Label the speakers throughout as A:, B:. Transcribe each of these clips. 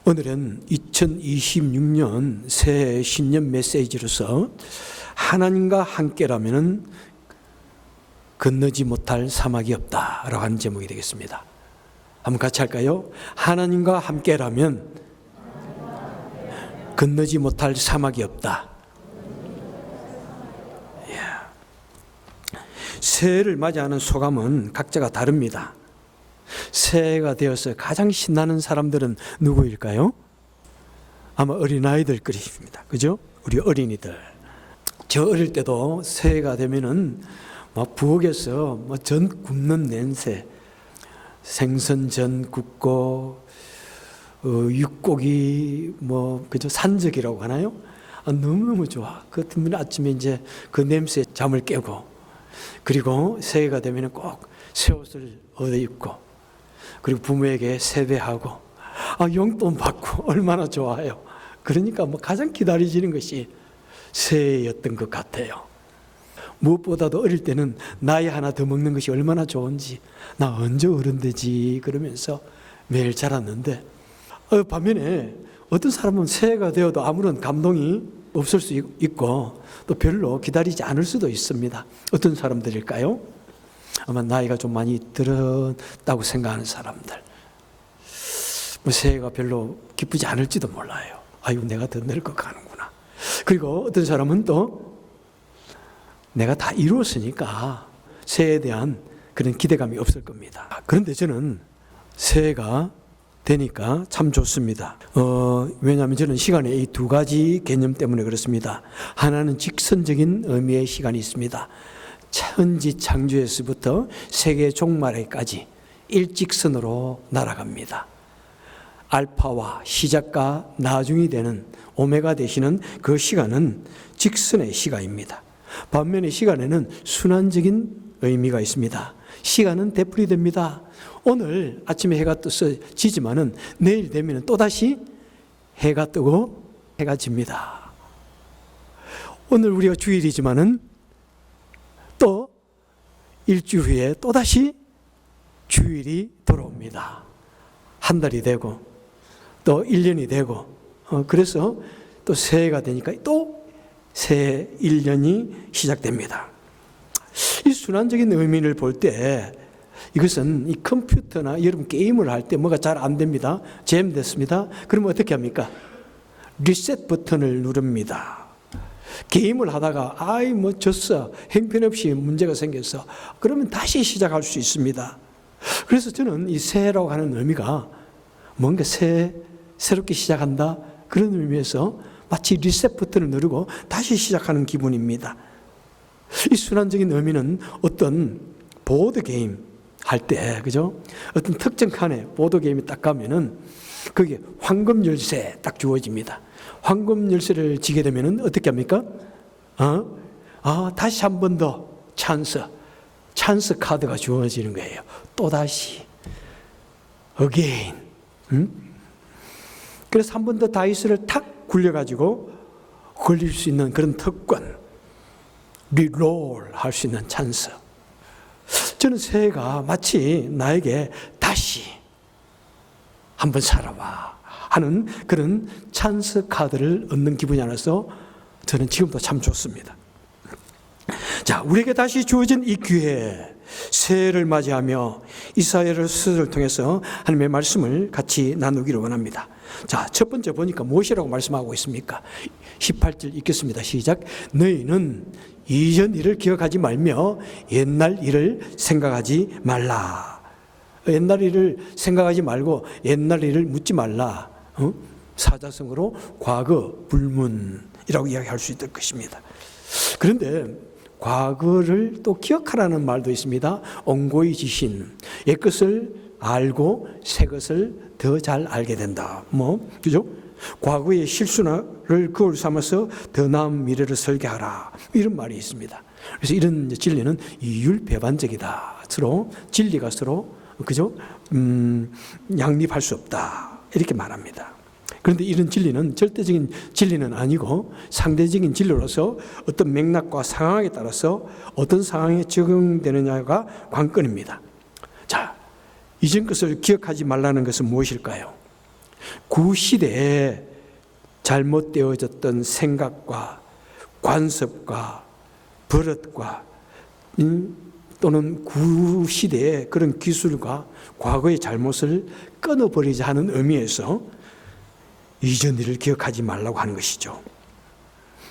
A: 오늘은 2026년 새해 신년 메시지로서 하나님과 함께라면 건너지 못할 사막이 없다라고 하는 제목이 되겠습니다. 한번 같이 할까요? 하나님과 함께라면 건너지 못할 사막이 없다. 새해를 맞이하는 소감은 각자가 다릅니다. 새해가 되어서 가장 신나는 사람들은 누구일까요? 아마 어린아이들 것입니다. 그죠? 우리 어린이들. 저 어릴 때도 새해가 되면은 막 부엌에서 전 굽는 냄새, 생선전 굽고, 육고기, 그죠? 산적이라고 하나요? 너무너무 좋아. 그 때문에 아침에 이제 그 냄새에 잠을 깨고, 그리고 새해가 되면은 꼭 새 옷을 얻어 입고, 그리고 부모에게 세배하고, 용돈 받고 얼마나 좋아요. 그러니까 가장 기다려지는 것이 새해였던 것 같아요. 무엇보다도 어릴 때는 나이 하나 더 먹는 것이 얼마나 좋은지, 나 언제 어른 되지 그러면서 매일 자랐는데, 반면에 어떤 사람은 새해가 되어도 아무런 감동이 없을 수 있고 또 별로 기다리지 않을 수도 있습니다. 어떤 사람들일까요? 아마 나이가 좀 많이 들었다고 생각하는 사람들. 새해가 별로 기쁘지 않을지도 몰라요. 아유, 내가 더 늙어가는구나. 그리고 어떤 사람은 또 내가 다 이루었으니까 새해에 대한 그런 기대감이 없을 겁니다. 그런데 저는 새해가 되니까 참 좋습니다. 왜냐하면 저는 시간에 이 두 가지 개념 때문에 그렇습니다. 하나는 직선적인 의미의 시간이 있습니다. 천지 창조에서부터 세계 종말에까지 일직선으로 날아갑니다. 알파와 시작과 나중이 되는 오메가 되시는 그 시간은 직선의 시간입니다. 반면에 시간에는 순환적인 의미가 있습니다. 시간은 되풀이됩니다. 오늘 아침에 해가 떠서 지지만은 내일 되면 또다시 해가 뜨고 해가 집니다. 오늘 우리가 주일이지만은 또 일주일 후에 또다시 주일이 돌아옵니다. 한 달이 되고 또 1년이 되고, 그래서 또 새해가 되니까 또 새해 1년이 시작됩니다. 이 순환적인 의미를 볼 때 이것은 이 컴퓨터나 여러분 게임을 할 때 뭐가 잘 안 됩니다. 잼 됐습니다. 그러면 어떻게 합니까? 리셋 버튼을 누릅니다. 게임을 하다가 졌어, 형편없이 문제가 생겼어, 그러면 다시 시작할 수 있습니다. 그래서 저는 이 새해라고 하는 의미가 뭔가 새롭게 시작한다, 그런 의미에서 마치 리셋 버튼을 누르고 다시 시작하는 기분입니다. 이 순환적인 의미는 어떤 보드게임 할 때, 그죠? 어떤 특정 칸에 보드게임이 딱 가면은 거기에 황금 열쇠 딱 주어집니다. 황금 열쇠를 지게 되면은 어떻게 합니까? 다시 한 번 더 찬스 카드가 주어지는 거예요. 또다시, again. 그래서 한 번 더 다이스를 탁 굴려가지고 걸릴 수 있는 그런 특권, 리롤 할 수 있는 찬스. 저는 새해가 마치 나에게 다시 한번 살아봐 하는 그런 찬스 카드를 얻는 기분이 나서 저는 지금도 참 좋습니다. 자, 우리에게 다시 주어진 이 기회, 새해를 맞이하며 이사야를 서술을 통해서 하나님의 말씀을 같이 나누기를 원합니다. 자, 첫 번째 보니까 무엇이라고 말씀하고 있습니까? 18절 읽겠습니다. 시작. 너희는 이전 일을 기억하지 말며 옛날 일을 생각하지 말라. 옛날 일을 생각하지 말고 옛날 일을 묻지 말라. 사자성어로 과거 불문이라고 이야기할 수 있을 것입니다. 그런데 과거를 또 기억하라는 말도 있습니다. 온고이 지신, 옛것을 알고 새 것을 더 잘 알게 된다. 그죠? 과거의 실수를 거울 삼아서 더 나은 미래를 설계하라, 이런 말이 있습니다. 그래서 이런 진리는 이율배반적이다. 서로 진리가 서로, 그죠? 양립할 수 없다, 이렇게 말합니다. 그런데 이런 진리는 절대적인 진리는 아니고 상대적인 진리로서 어떤 맥락과 상황에 따라서 어떤 상황에 적용되느냐가 관건입니다. 자, 이전 것을 기억하지 말라는 것은 무엇일까요? 구시대에 잘못되어졌던 생각과 관습과 버릇과 또는 구시대의 그런 기술과 과거의 잘못을 끊어버리자 하는 의미에서 이전 일을 기억하지 말라고 하는 것이죠.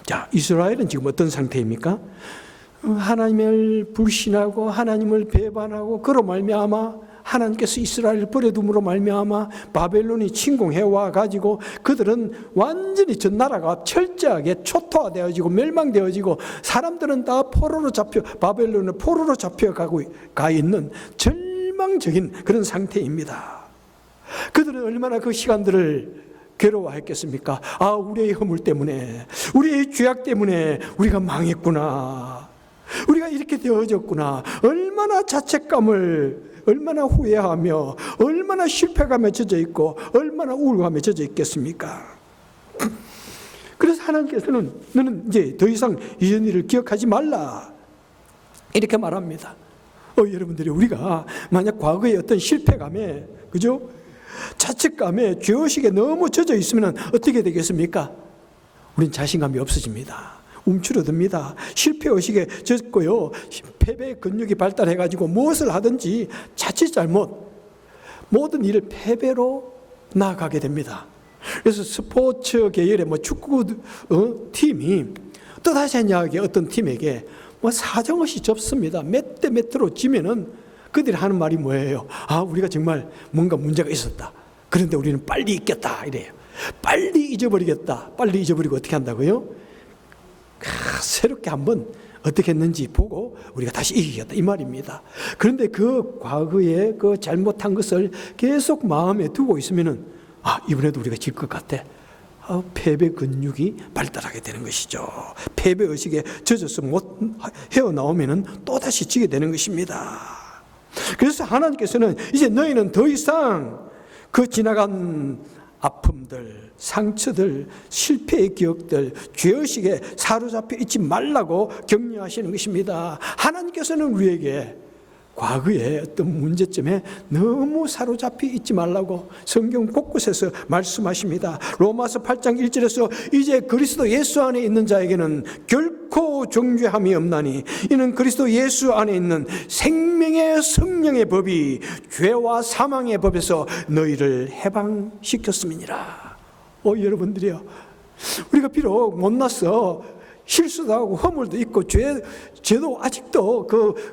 A: 자, 이스라엘은 지금 어떤 상태입니까? 하나님을 불신하고 하나님을 배반하고 그로 말미암아 하나님께서 이스라엘을 버려둠으로 말미암아 바벨론이 침공해와 가지고 그들은 완전히 전 나라가 철저하게 초토화되어지고 멸망되어지고 사람들은 다 포로로 잡혀 바벨론의 포로로 잡혀가고 가 있는 절망적인 그런 상태입니다. 그들은 얼마나 그 시간들을 괴로워했겠습니까? 아, 우리의 허물 때문에, 우리의 죄악 때문에 우리가 망했구나, 우리가 이렇게 되어졌구나, 얼마나 자책감을, 얼마나 후회하며 얼마나 실패감에 젖어 있고 얼마나 우울감에 젖어 있겠습니까? 그래서 하나님께서는 너는 이제 더 이상 이전 일을 기억하지 말라 이렇게 말합니다. 여러분들이 우리가 만약 과거의 어떤 실패감에, 그죠? 자책감에, 죄의식에 너무 젖어 있으면 어떻게 되겠습니까? 우린 자신감이 없어집니다. 움츠러듭니다. 실패의식에 젖고요, 패배 근육이 발달해가지고 무엇을 하든지 자칫 잘못 모든 일을 패배로 나아가게 됩니다. 그래서 스포츠 계열의 축구 팀이 또다시 한야하게 어떤 팀에게 사정없이 접습니다. 몇 대 몇으로 지면은 그들이 하는 말이 뭐예요? 아, 우리가 정말 뭔가 문제가 있었다. 그런데 우리는 빨리 잊겠다 이래요. 빨리 잊어버리겠다. 빨리 잊어버리고 어떻게 한다고요? 새롭게 한번 어떻게 했는지 보고 우리가 다시 이기겠다 이 말입니다. 그런데 그 과거에 그 잘못한 것을 계속 마음에 두고 있으면은 이번에도 우리가 질 것 같아. 패배 근육이 발달하게 되는 것이죠. 패배 의식에 젖어서 못 헤어나오면은 또다시 지게 되는 것입니다. 그래서 하나님께서는 이제 너희는 더 이상 그 지나간 아픔들, 상처들, 실패의 기억들, 죄의식에 사로잡혀 있지 말라고 격려하시는 것입니다. 하나님께서는 우리에게 과거의 어떤 문제점에 너무 사로잡혀 있지 말라고 성경 곳곳에서 말씀하십니다. 로마서 8장 1절에서 이제 그리스도 예수 안에 있는 자에게는 결코 정죄함이 없나니 이는 그리스도 예수 안에 있는 생명의 성령의 법이 죄와 사망의 법에서 너희를 해방시켰음이니라. 여러분들이요, 우리가 비록 못났어, 실수도 하고 허물도 있고 죄도 아직도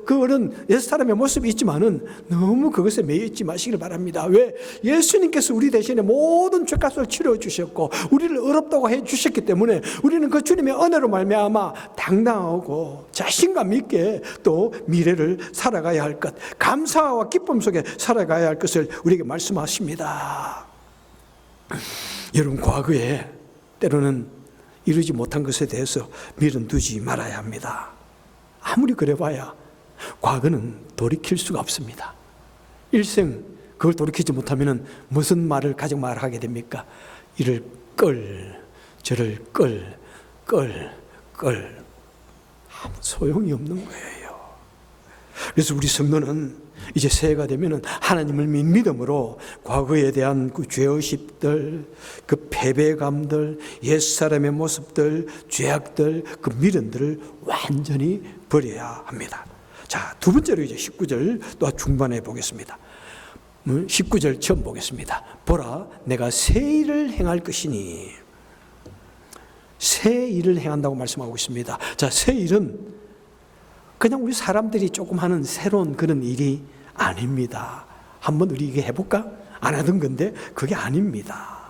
A: 그런 옛사람의 모습이 있지만은 너무 그것에 매여 있지 마시길 바랍니다. 왜? 예수님께서 우리 대신에 모든 죄값을 치러 주셨고 우리를 의롭다고 해 주셨기 때문에 우리는 그 주님의 은혜로 말미암아 당당하고 자신감 있게 또 미래를 살아가야 할 것, 감사와 기쁨 속에 살아가야 할 것을 우리에게 말씀하십니다. 여러분, 과거에 때로는 이루지 못한 것에 대해서 미련두지 말아야 합니다. 아무리 그래봐야 과거는 돌이킬 수가 없습니다. 일생 그걸 돌이키지 못하면 무슨 말을 가지고 말하게 됩니까? 이를 저를 아무 소용이 없는 거예요. 그래서 우리 성도는 이제 새해가 되면 하나님을 믿음으로 과거에 대한 그 죄의식들, 그 패배감들, 옛사람의 모습들, 죄악들, 그 미련들을 완전히 버려야 합니다. 자, 두 번째로 이제 19절 또 중반에 보겠습니다. 19절 처음 보겠습니다. 보라, 내가 새 일을 행할 것이니. 새 일을 행한다고 말씀하고 있습니다. 자, 새 일은 그냥 우리 사람들이 조금 하는 새로운 그런 일이 아닙니다. 한번 우리 이게 해볼까? 안 하던 건데 그게 아닙니다.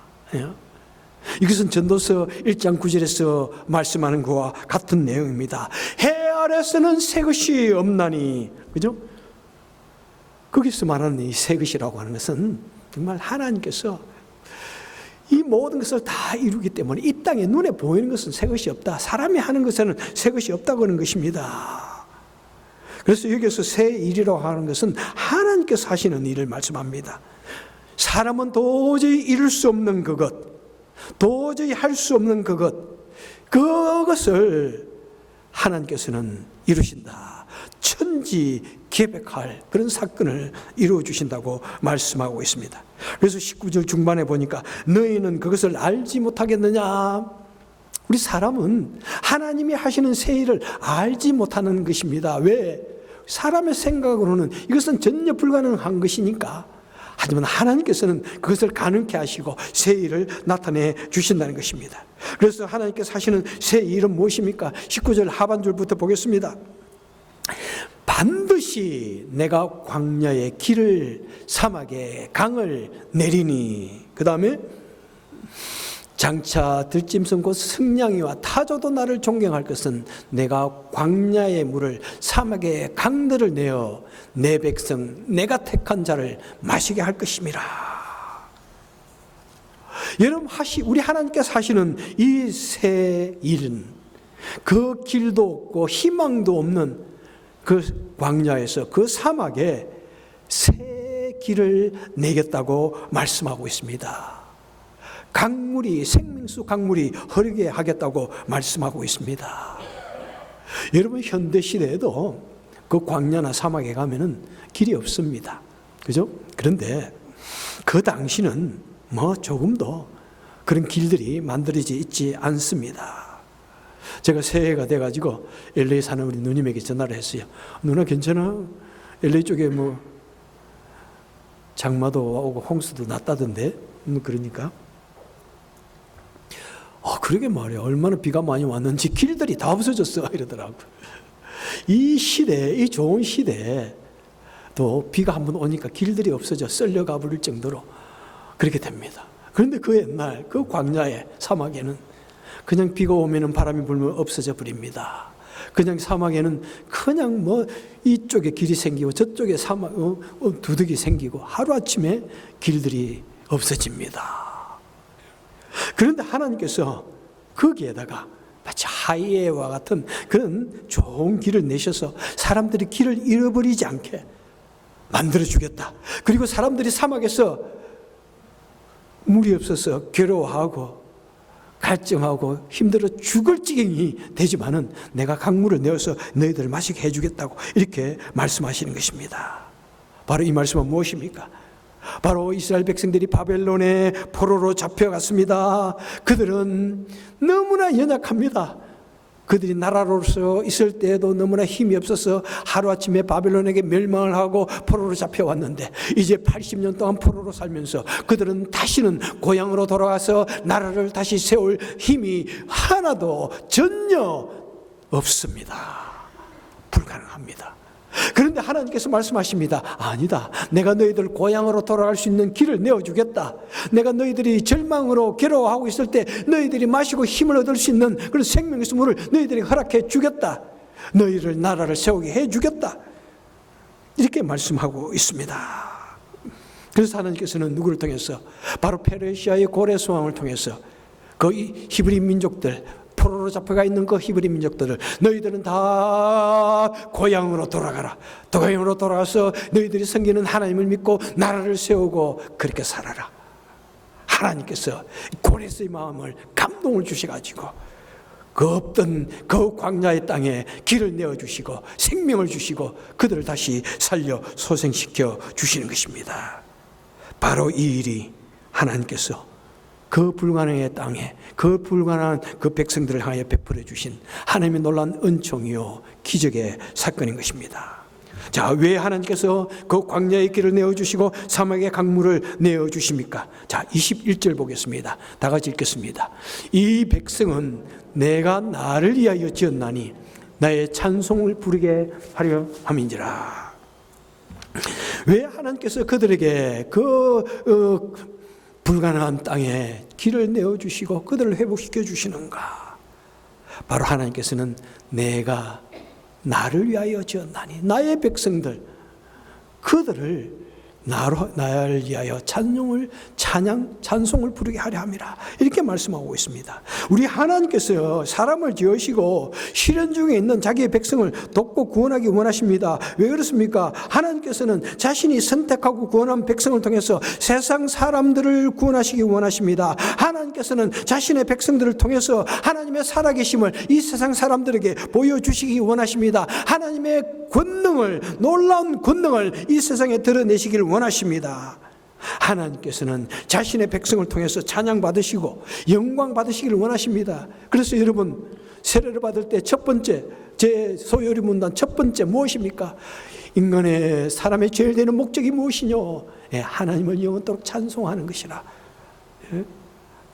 A: 이것은 전도서 1장 9절에서 말씀하는 것과 같은 내용입니다. 해 아래서는 새 것이 없나니, 그죠? 거기서 말하는 이 새 것이라고 하는 것은 정말 하나님께서 이 모든 것을 다 이루기 때문에 이 땅에 눈에 보이는 것은 새 것이 없다. 사람이 하는 것에는 새 것이 없다고 하는 것입니다. 그래서 여기서 새 일이라고 하는 것은 하나님께서 하시는 일을 말씀합니다. 사람은 도저히 이룰 수 없는 그것, 도저히 할 수 없는 그것을 하나님께서는 이루신다. 천지 계획할 그런 사건을 이루어 주신다고 말씀하고 있습니다. 그래서 19절 중반에 보니까 너희는 그것을 알지 못하겠느냐. 우리 사람은 하나님이 하시는 새 일을 알지 못하는 것입니다. 왜? 사람의 생각으로는 이것은 전혀 불가능한 것이니까. 하지만 하나님께서는 그것을 가능케 하시고 새 일을 나타내 주신다는 것입니다. 그래서 하나님께서 하시는 새 일은 무엇입니까? 19절 하반절부터 보겠습니다. 반드시 내가 광야에 길을, 사막에 강을 내리니. 그 다음에 장차 들짐승 곧 승냥이와 타조도 나를 존경할 것은 내가 광야의 물을, 사막의 강들을 내어 내 백성 내가 택한 자를 마시게 할 것임이라. 여러분, 우리 하나님께서 하시는 이 새 일은 그 길도 없고 희망도 없는 그 광야에서, 그 사막에 새 길을 내겠다고 말씀하고 있습니다. 강물이, 생명수 강물이 흐르게 하겠다고 말씀하고 있습니다. 여러분, 현대 시대에도 그 광야나 사막에 가면은 길이 없습니다. 그죠? 그런데 그 당시는 조금도 그런 길들이 만들어져 있지 않습니다. 제가 새해가 돼가지고 LA 사는 우리 누님에게 전화를 했어요. 누나 괜찮아? LA 쪽에 장마도 오고 홍수도 났다던데? 그러니까 그러게 말이야. 얼마나 비가 많이 왔는지 길들이 다 없어졌어 이러더라고요. 이 시대에, 이 좋은 시대에 또 비가 한번 오니까 길들이 없어져 썰려가 버릴 정도로 그렇게 됩니다. 그런데 그 옛날 그 광야의 사막에는 그냥 비가 오면 바람이 불면 없어져 버립니다. 그냥 사막에는 그냥 이쪽에 길이 생기고 저쪽에 사막 두둑이 생기고 하루아침에 길들이 없어집니다. 그런데 하나님께서 거기에다가 마치 하이웨이와 같은 그런 좋은 길을 내셔서 사람들이 길을 잃어버리지 않게 만들어주겠다. 그리고 사람들이 사막에서 물이 없어서 괴로워하고 갈증하고 힘들어 죽을 지경이 되지만은 내가 강물을 내어서 너희들을 마시게 해주겠다고 이렇게 말씀하시는 것입니다. 바로 이 말씀은 무엇입니까? 바로 이스라엘 백성들이 바벨론의 포로로 잡혀갔습니다. 그들은 너무나 연약합니다. 그들이 나라로서 있을 때에도 너무나 힘이 없어서 하루아침에 바벨론에게 멸망을 하고 포로로 잡혀왔는데 이제 80년 동안 포로로 살면서 그들은 다시는 고향으로 돌아가서 나라를 다시 세울 힘이 하나도 전혀 없습니다. 불가능합니다. 그런데 하나님께서 말씀하십니다. 아니다. 내가 너희들 고향으로 돌아갈 수 있는 길을 내어주겠다. 내가 너희들이 절망으로 괴로워하고 있을 때 너희들이 마시고 힘을 얻을 수 있는 그런 생명의 물을 너희들이 허락해 주겠다. 너희를 나라를 세우게 해주겠다. 이렇게 말씀하고 있습니다. 그래서 하나님께서는 누구를 통해서? 바로 페르시아의 고레스왕을 통해서 그 히브리 민족들, 포로로 잡혀가 있는 그 히브리 민족들을 너희들은 다 고향으로 돌아가라. 고향으로 돌아가서 너희들이 섬기는 하나님을 믿고 나라를 세우고 그렇게 살아라. 하나님께서 고레스의 마음을 감동을 주셔가지고 그 없던 그 광야의 땅에 길을 내어주시고 생명을 주시고 그들을 다시 살려 소생시켜 주시는 것입니다. 바로 이 일이 하나님께서 그 불가능의 땅에 그 불가능한 그 백성들을 향하여 베풀어 주신 하나님의 놀라운 은총이요 기적의 사건인 것입니다. 자, 왜 하나님께서 그 광야의 길을 내어주시고 사막의 강물을 내어주십니까? 자, 21절 보겠습니다. 다 같이 읽겠습니다. 이 백성은 내가 나를 위하여 지었나니 나의 찬송을 부르게 하려 함인지라. 왜 하나님께서 그들에게 불가능한 땅에 길을 내어주시고 그들을 회복시켜 주시는가? 바로 하나님께서는 내가 나를 위하여 지었나니 나의 백성들 그들을 나를 위하여 찬송을 부르게 하려 함이라 이렇게 말씀하고 있습니다. 우리 하나님께서 사람을 지으시고 시련 중에 있는 자기의 백성을 돕고 구원하기 원하십니다. 왜 그렇습니까? 하나님께서는 자신이 선택하고 구원한 백성을 통해서 세상 사람들을 구원하시기 원하십니다. 하나님께서는 자신의 백성들을 통해서 하나님의 살아계심을 이 세상 사람들에게 보여주시기 원하십니다. 하나님의 권능을, 놀라운 권능을 이 세상에 드러내시기를 원하십니다. 하나님께서는 자신의 백성을 통해서 찬양 받으시고 영광 받으시기를 원하십니다. 그래서 여러분, 세례를 받을 때 첫 번째, 제 소요리 문단 첫 번째 무엇입니까? 인간의 사람의 제일 되는 목적이 무엇이뇨? 예, 하나님을 영원토록 찬송하는 것이라. 예?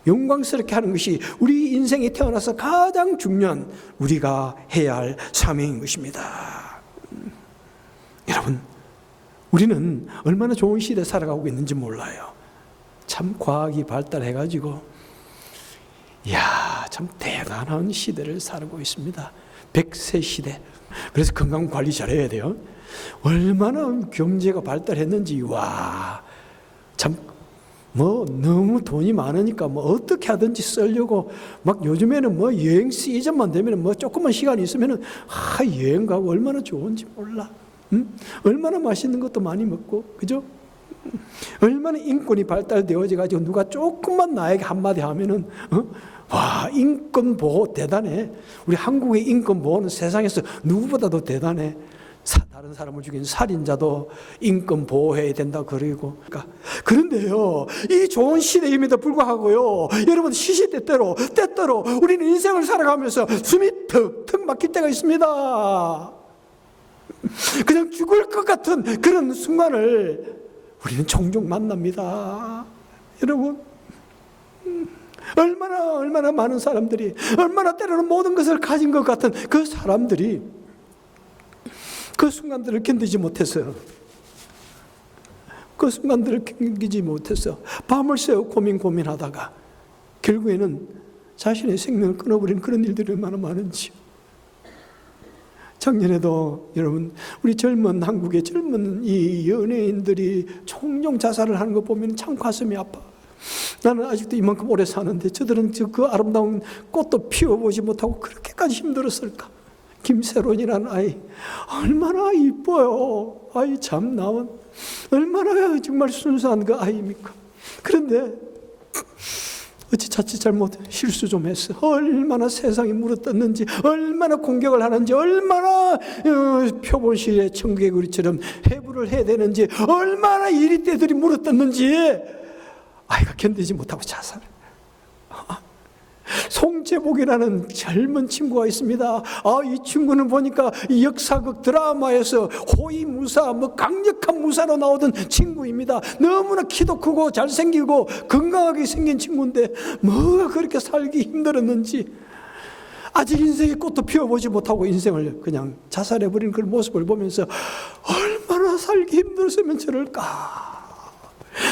A: 영광스럽게 하는 것이 우리 인생에 태어나서 가장 중요한 우리가 해야 할 사명인 것입니다. 여러분, 우리는 얼마나 좋은 시대에 살아가고 있는지 몰라요. 참 과학이 발달해가지고 이야, 참 대단한 시대를 살고 있습니다. 100세 시대. 그래서 건강 관리 잘해야 돼요. 얼마나 경제가 발달했는지, 와, 참 뭐 너무 돈이 많으니까 뭐 어떻게 하든지 쓰려고 막 요즘에는 뭐 여행 시즌만 되면 뭐 조금만 시간이 있으면은 여행 가고 얼마나 좋은지 몰라. 얼마나 맛있는 것도 많이 먹고, 그죠? 얼마나 인권이 발달되어져 가지고 누가 조금만 나에게 한마디 하면은 와, 인권 보호 대단해. 우리 한국의 인권 보호는 세상에서 누구보다도 대단해. 다른 사람을 죽인 살인자도 인권 보호해야 된다 그러고. 그런데요, 이 좋은 시대임에도 불구하고요, 여러분, 시시때때로 우리는 인생을 살아가면서 숨이 턱턱 막힐 때가 있습니다. 그냥 죽을 것 같은 그런 순간을 우리는 종종 만납니다. 여러분, 얼마나 많은 사람들이, 얼마나 때로는 모든 것을 가진 것 같은 그 사람들이 그 순간들을 견디지 못해서, 밤을 새워 고민하다가 결국에는 자신의 생명을 끊어버리는 그런 일들이 얼마나 많은지. 작년에도 여러분, 우리 한국의 젊은 이 연예인들이 종종 자살을 하는 거 보면 참 가슴이 아파. 나는 아직도 이만큼 오래 사는데 저들은 그 아름다운 꽃도 피워보지 못하고 그렇게까지 힘들었을까? 김세론이라는 아이, 얼마나 이뻐요. 아이 참 나온, 얼마나 정말 순수한 그 아이입니까? 그런데 어찌 자칫 잘못 실수 좀 했어. 얼마나 세상이 물어뜯는지, 얼마나 공격을 하는지, 얼마나 표본실에 청개구리처럼 해부를 해야 되는지, 얼마나 이리떼들이 물어뜯는지 아이가 견디지 못하고 자살을. 송재복이라는 젊은 친구가 있습니다. 이 친구는 보니까 역사극 드라마에서 호위무사, 강력한 무사로 나오던 친구입니다. 너무나 키도 크고 잘생기고 건강하게 생긴 친구인데 뭐가 그렇게 살기 힘들었는지, 아직 인생의 꽃도 피워보지 못하고 인생을 그냥 자살해버리는 그 모습을 보면서 얼마나 살기 힘들었으면 저럴까.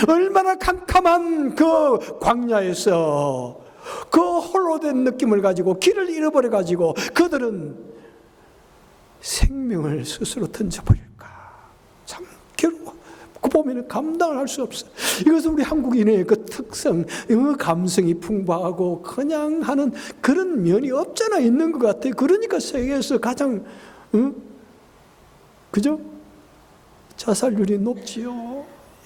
A: 얼마나 캄캄한 그 광야에서 그 홀로 된 느낌을 가지고 길을 잃어버려 가지고 그들은 생명을 스스로 던져버릴까. 참 괴로워. 그 보면 감당을 할 수 없어. 이것은 우리 한국인의 그 특성, 감성이 풍부하고 그냥 하는 그런 면이 없잖아 있는 것 같아. 그러니까 세계에서 가장 그죠? 자살률이 높지요.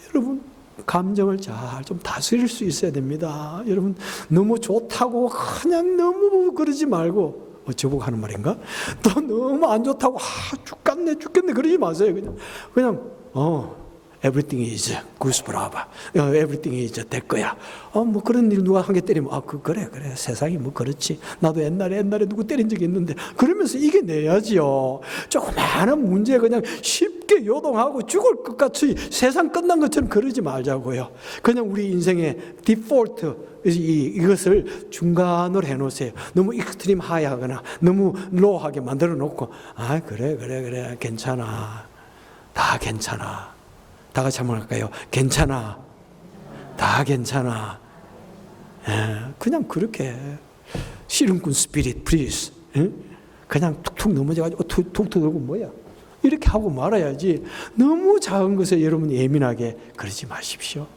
A: 여러분, 감정을 잘 좀 다스릴 수 있어야 됩니다. 여러분, 너무 좋다고 그냥 너무 그러지 말고, 저보고 하는 말인가? 또 너무 안 좋다고 죽겠네 그러지 마세요. 그냥 everything is good, everything is 될 거야. 뭐 그런 일 누가 한 개 때리면 그래 세상이 뭐 그렇지. 나도 옛날에 누구 때린 적이 있는데, 그러면서 이겨내야지요. 조그마한 문제 그냥 쉽게 요동하고 죽을 것 같이 세상 끝난 것처럼 그러지 말자고요. 그냥 우리 인생의 디폴트, 이것을 중간으로 해놓으세요. 너무 익스트림 하이하거나 너무 로우하게 만들어 놓고 그래 괜찮아, 다 괜찮아. 다 같이 한번 할까요? 괜찮아, 다 괜찮아. 그냥 그렇게 씨름꾼 스피릿 플리즈, 그냥 툭툭 넘어져가지고 툭툭 들고 뭐야 이렇게 하고 말아야지. 너무 작은 것에 여러분 예민하게 그러지 마십시오.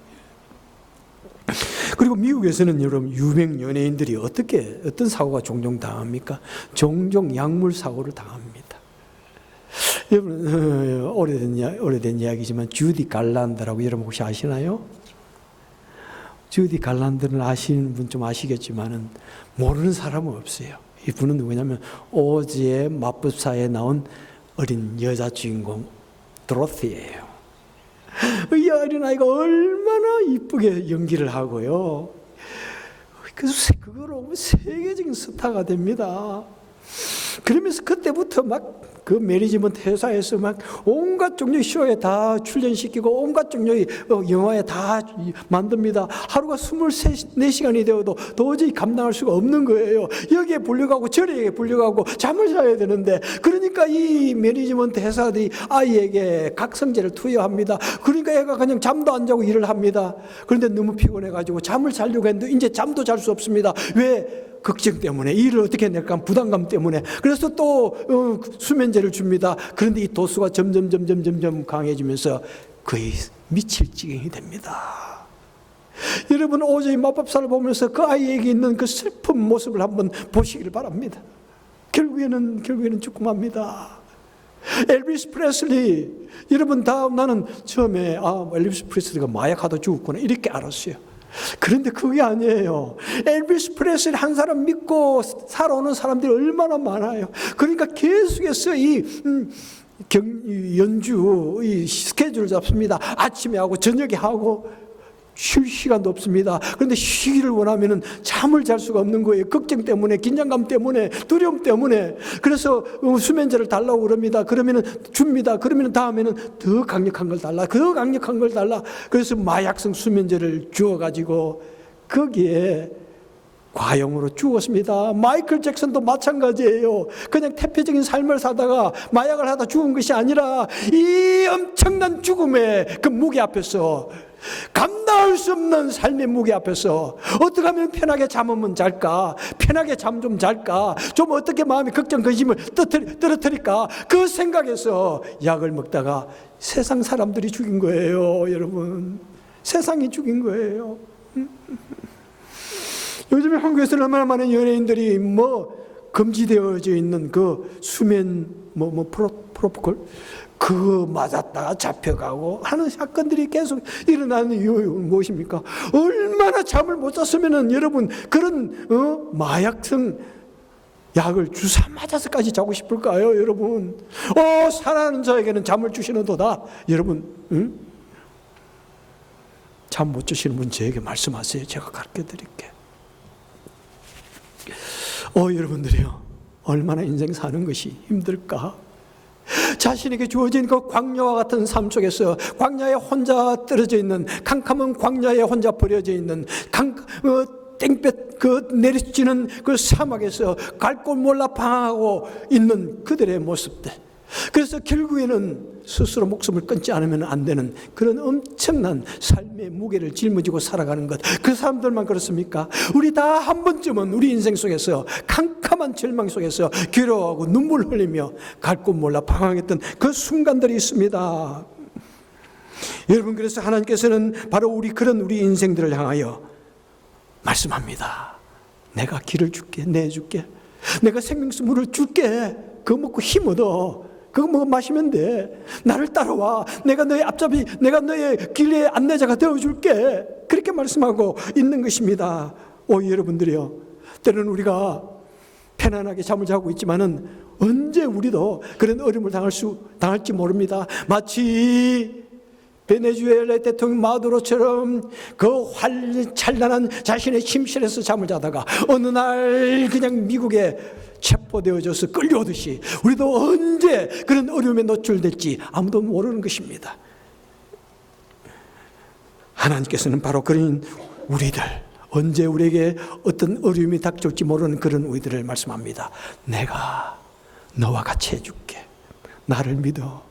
A: 그리고 미국에서는 여러분 유명 연예인들이 어떤 사고가 종종 당합니까? 종종 약물 사고를 당합니다. 여러분, 오래된 이야기지만 주디 갈란드라고 여러분 혹시 아시나요? 주디 갈란드는 아시는 분 좀 아시겠지만은 모르는 사람은 없어요. 이분은 누구냐면 오즈의 마법사에 나온 어린 여자 주인공 도로티예요. 이 어린아이가 얼마나 이쁘게 연기를 하고요. 그래서 그거로 세계적인 스타가 됩니다. 그러면서 그때부터 막 그 매니지먼트 회사에서 막 온갖 종류의 쇼에 다 출연시키고 온갖 종류의 영화에 다 만듭니다. 하루가 24시간이 되어도 도저히 감당할 수가 없는 거예요. 여기에 불려가고 저리에 불려가고 잠을 자야 되는데, 그러니까 이 매니지먼트 회사들이 아이에게 각성제를 투여합니다. 그러니까 애가 그냥 잠도 안 자고 일을 합니다. 그런데 너무 피곤해가지고 잠을 자려고 했는데 이제 잠도 잘 수 없습니다. 왜? 걱정 때문에, 일을 어떻게 낼까 부담감 때문에. 그래서 또 수면제를 줍니다. 그런데 이 도수가 점점 강해지면서 거의 미칠 지경이 됩니다. 여러분, 오저히 마법사를 보면서 그 아이에게 있는 그 슬픈 모습을 한번 보시길 바랍니다. 결국에는 죽고 맙니다. 엘비스 프레슬리, 여러분 다 나는 처음에 엘비스 프레슬리가 마약하다 죽었구나 이렇게 알았어요. 그런데 그게 아니에요. 엘비스 프레슬리 한 사람 믿고 살아오는 사람들이 얼마나 많아요. 그러니까 계속해서 연주 스케줄을 잡습니다. 아침에 하고 저녁에 하고 쉴 시간도 없습니다. 그런데 쉬기를 원하면은 잠을 잘 수가 없는 거예요. 걱정 때문에, 긴장감 때문에, 두려움 때문에. 그래서 수면제를 달라고 그럽니다. 그러면은 줍니다. 그러면은 다음에는 더 강력한 걸 달라, 더 강력한 걸 달라. 그래서 마약성 수면제를 주어가지고 거기에 과용으로 죽었습니다. 마이클 잭슨도 마찬가지예요. 그냥 태폐적인 삶을 사다가 마약을 하다 죽은 것이 아니라 이 엄청난 죽음의 그 무게 앞에서, 감당할 수 없는 삶의 무게 앞에서 어떻게 하면 편하게 잠은 잘까, 편하게 잠 좀 잘까, 좀 어떻게 마음의 걱정 근심을 떨어뜨릴까, 그 생각에서 약을 먹다가 세상 사람들이 죽인 거예요. 여러분, 세상이 죽인 거예요. 요즘에 한국에서는 얼마나 많은 연예인들이 금지되어져 있는 그 수면 프로토콜 그거 맞았다가 잡혀가고 하는 사건들이 계속 일어나는 이유는 무엇입니까? 얼마나 잠을 못 잤으면은 여러분 그런 마약성 약을 주사 맞아서까지 자고 싶을까요, 여러분? 살아가는 자에게는 잠을 주시는도다. 여러분, 잠 못 주시는 분 저에게 말씀하세요. 제가 가르쳐 드릴게요. 여러분들이요, 얼마나 인생 사는 것이 힘들까? 자신에게 주어진 그 광야와 같은 삶 속에서, 광야에 혼자 떨어져 있는, 캄캄한 광야에 혼자 버려져 있는, 땡볕 내리치는 그 사막에서 갈 곳 몰라 방황하고 있는 그들의 모습들. 그래서 결국에는 스스로 목숨을 끊지 않으면 안 되는 그런 엄청난 삶의 무게를 짊어지고 살아가는 것. 그 사람들만 그렇습니까? 우리 다 한 번쯤은 우리 인생 속에서 캄캄한 절망 속에서 괴로워하고 눈물 흘리며 갈 곳 몰라 방황했던 그 순간들이 있습니다. 여러분, 그래서 하나님께서는 바로 우리 인생들을 향하여 말씀합니다. 내가 길을 줄게, 내줄게. 내가 생명수물을 줄게. 그거 먹고 힘 얻어. 그거 먹어 마시면 돼. 나를 따라와. 내가 너의 앞잡이, 내가 너의 길의 안내자가 되어줄게. 그렇게 말씀하고 있는 것입니다. 여러분들이요, 때로는 우리가 편안하게 잠을 자고 있지만은 언제 우리도 그런 어려움을 당할지 모릅니다. 마치 베네수엘라 대통령 마두로처럼 그 찬란한 자신의 침실에서 잠을 자다가 어느 날 그냥 미국에 체포되어져서 끌려오듯이 우리도 언제 그런 어려움에 노출될지 아무도 모르는 것입니다. 하나님께서는 바로 그런 우리들, 언제 우리에게 어떤 어려움이 닥쳐올지 모르는 그런 우리들을 말씀합니다. 내가 너와 같이 해줄게. 나를 믿어.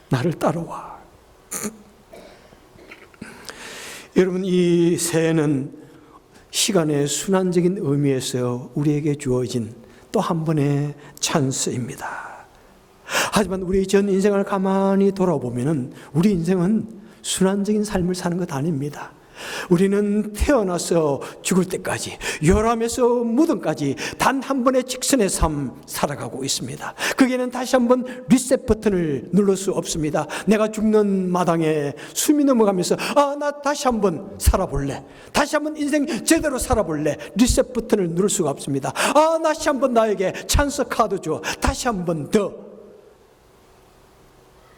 A: 나를 따라와. 여러분, 이 새해는 시간의 순환적인 의미에서 우리에게 주어진 또 한 번의 찬스입니다. 하지만 우리 전 인생을 가만히 돌아보면 우리 인생은 순환적인 삶을 사는 것 아닙니다. 우리는 태어나서 죽을 때까지, 요람에서 무덤까지 단 한 번의 직선의 삶 살아가고 있습니다. 거기에는 다시 한번 리셋 버튼을 누를 수 없습니다. 내가 죽는 마당에 숨이 넘어가면서 나 다시 한번 살아볼래, 다시 한번 인생 제대로 살아볼래, 리셋 버튼을 누를 수가 없습니다. 다시 한번 나에게 찬스 카드 줘, 다시 한번 더.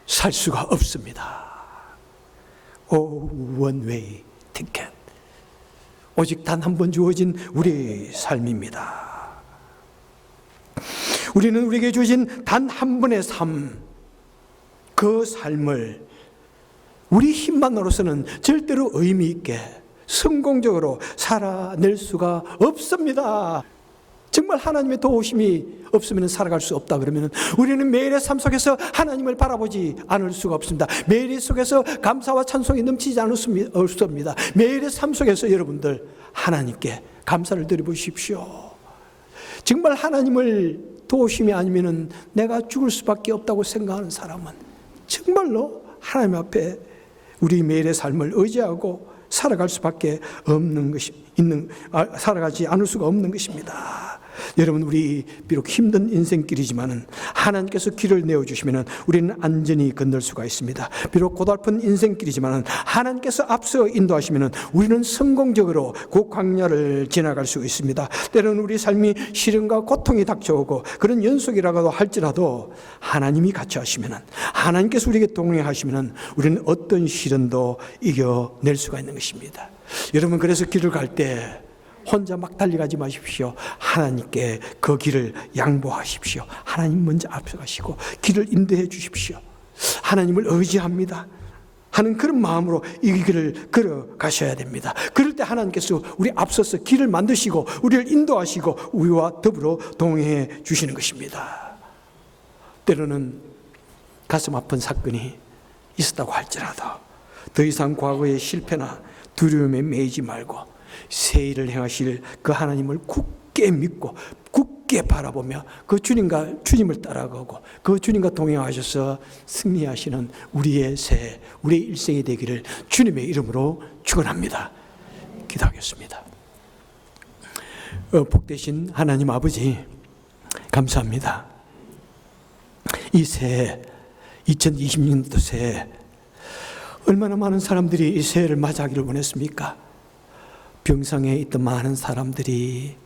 A: 살 수가 없습니다. 원웨이 티켓. 오직 단 한 번 주어진 우리의 삶입니다. 우리는 우리에게 주어진 단 한 번의 삶, 그 삶을 우리 힘만으로서는 절대로 의미 있게 성공적으로 살아낼 수가 없습니다. 정말 하나님의 도우심이 없으면 살아갈 수 없다 그러면 우리는 매일의 삶 속에서 하나님을 바라보지 않을 수가 없습니다. 매일의 속에서 감사와 찬송이 넘치지 않을 수 없습니다. 매일의 삶 속에서 여러분들 하나님께 감사를 드려보십시오. 정말 하나님을 도우심이 아니면 내가 죽을 수밖에 없다고 생각하는 사람은 정말로 하나님 앞에 우리 매일의 삶을 의지하고 살아갈 수밖에 없는 살아가지 않을 수가 없는 것입니다. 여러분, 우리 비록 힘든 인생길이지만은 하나님께서 길을 내어주시면은 우리는 안전히 건널 수가 있습니다. 비록 고달픈 인생길이지만은 하나님께서 앞서 인도하시면은 우리는 성공적으로 그 광야를 지나갈 수 있습니다. 때로는 우리 삶이 시련과 고통이 닥쳐오고 그런 연속이라고 할지라도 하나님이 같이 하시면은, 하나님께서 우리에게 동행하시면은 우리는 어떤 시련도 이겨낼 수가 있는 것입니다. 여러분, 그래서 길을 갈 때 혼자 막 달려가지 마십시오. 하나님께 그 길을 양보하십시오. 하나님 먼저 앞서가시고 길을 인도해 주십시오. 하나님을 의지합니다 하는 그런 마음으로 이 길을 걸어가셔야 됩니다. 그럴 때 하나님께서 우리 앞서서 길을 만드시고 우리를 인도하시고 우리와 더불어 동행해 주시는 것입니다. 때로는 가슴 아픈 사건이 있었다고 할지라도 더 이상 과거의 실패나 두려움에 매이지 말고 새 일을 행하실 그 하나님을 굳게 믿고 굳게 바라보며 그 주님을 따라가고 그 주님과 동행하셔서 승리하시는 우리의 우리의 일생이 되기를 주님의 이름으로 축원합니다. 기도하겠습니다. 복되신 하나님 아버지, 감사합니다. 이 새해 2026년도 새해 얼마나 많은 사람들이 이 새해를 맞이하기를 원했습니까? 병상에 있던 많은 사람들이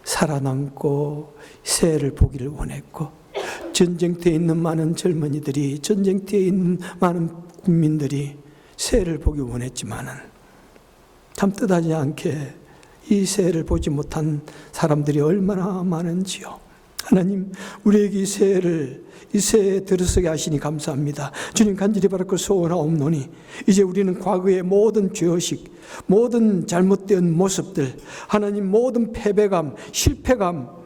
A: 살아남고 새해를 보기를 원했고, 전쟁터에 있는 많은 젊은이들이, 전쟁터에 있는 많은 국민들이 새해를 보기 원했지만은 참 뜻하지 않게 이 새해를 보지 못한 사람들이 얼마나 많은지요. 하나님, 우리에게 이 새해에 들어서게 하시니 감사합니다. 주님, 간절히 바라고 소원하옵노니 이제 우리는 과거의 모든 죄의식, 모든 잘못된 모습들, 하나님 모든 패배감, 실패감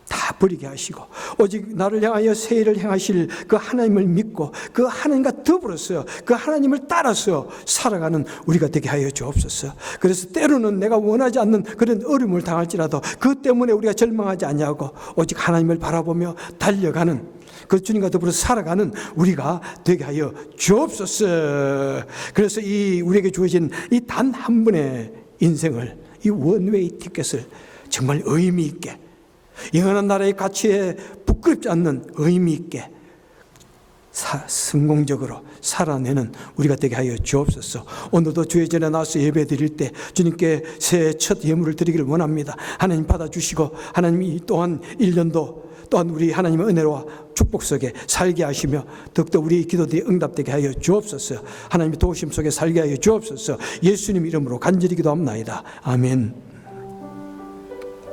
A: 다 버리게 하시고 오직 나를 향하여 새해를 행하실 그 하나님을 믿고 그 하나님과 더불어서 그 하나님을 따라서 살아가는 우리가 되게 하여 주옵소서. 그래서 때로는 내가 원하지 않는 그런 어려움을 당할지라도 그 때문에 우리가 절망하지 아니하고 오직 하나님을 바라보며 달려가는 그 주님과 더불어 살아가는 우리가 되게 하여 주옵소서. 그래서 우리에게 주어진 이 단 한 번의 인생을, 이 원웨이 티켓을 정말 의미 있게, 영원한 나라의 가치에 부끄럽지 않는 의미 있게 성공적으로 살아내는 우리가 되게 하여 주옵소서. 오늘도 주의 전에 나와서 예배 드릴 때 주님께 새해 첫 예물을 드리기를 원합니다. 하나님 받아주시고 하나님이 또한 1년도 또한 우리 하나님의 은혜와 축복 속에 살게 하시며 더욱더 우리 기도들이 응답되게 하여 주옵소서. 하나님의 도우심 속에 살게 하여 주옵소서. 예수님 이름으로 간절히 기도합나이다. 아멘.